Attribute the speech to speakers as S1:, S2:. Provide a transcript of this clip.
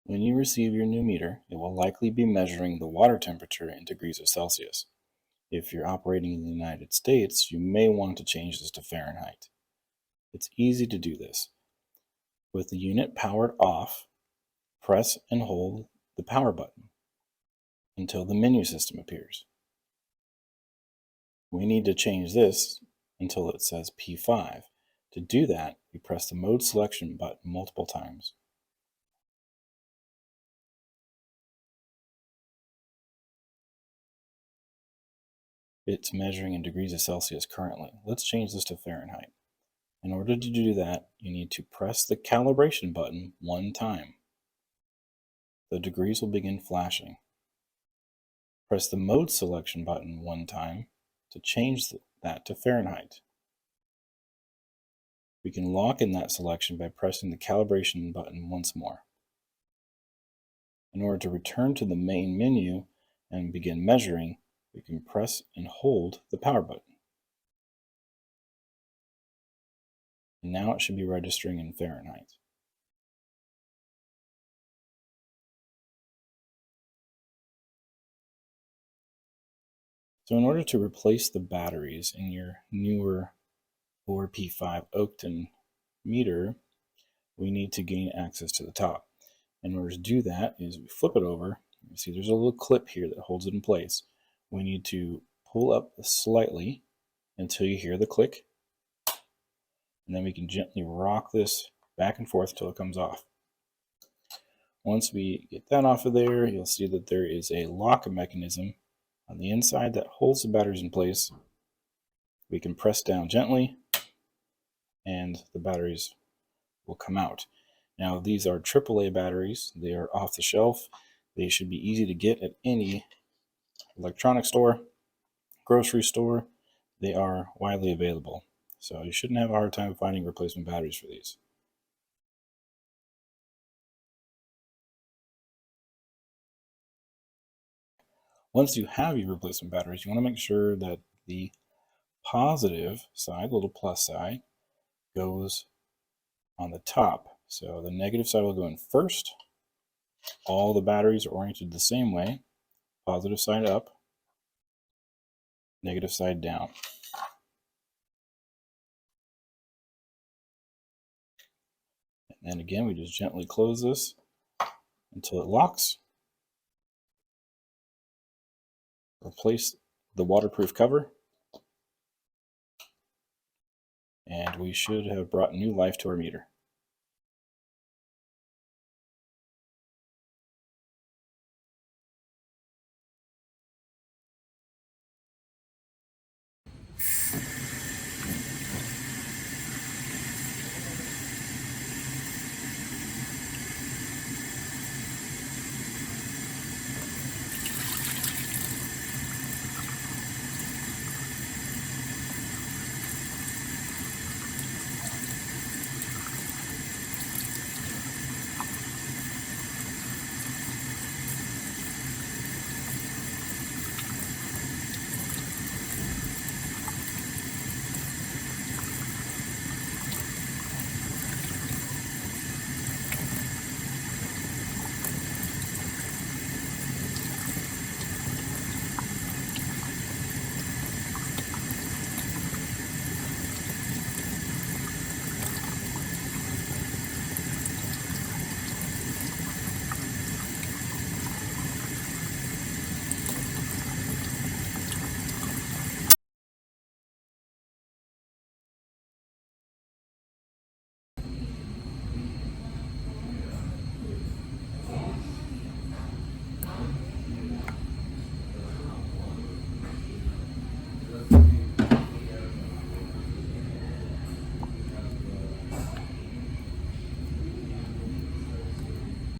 S1: When you receive your new meter, it will likely be measuring the water temperature in degrees Celsius. If you're operating in the United States, you may want to change this to Fahrenheit. It's easy to do this. With the unit powered off, press and hold the power button until the menu system appears. We need to change this until it says P5. To do that, we press the mode selection button multiple times. It's measuring in degrees Celsius currently. Let's change this to Fahrenheit. In order to do that, you need to press the calibration button one time. The degrees will begin flashing. Press the mode selection button one time to change that to Fahrenheit. We can lock in that selection by pressing the calibration button once more. In order to return to the main menu and begin measuring, we can press and hold the power button. And now it should be registering in Fahrenheit. So in order to replace the batteries in your newer ORP5 Oakton meter, we need to gain access to the top. In order to do that is we flip it over. You see there's a little clip here that holds it in place. We need to pull up slightly until you hear the click, and then we can gently rock this back and forth till it comes off. Once we get that off of there, you'll see that there is a lock mechanism on the inside that holds the batteries in place. We can press down gently and the batteries will come out. Now these are AAA batteries. They are off the shelf. They should be easy to get at any electronics store, grocery store. They are widely available. So you shouldn't have a hard time finding replacement batteries for these. Once you have your replacement batteries, you want to make sure that the positive side, little plus side, goes on the top. So the negative side will go in first. All the batteries are oriented the same way. Positive side up, negative side down. And then again, we just gently close this until it locks. Replace the waterproof cover, and we should have brought new life to our meter.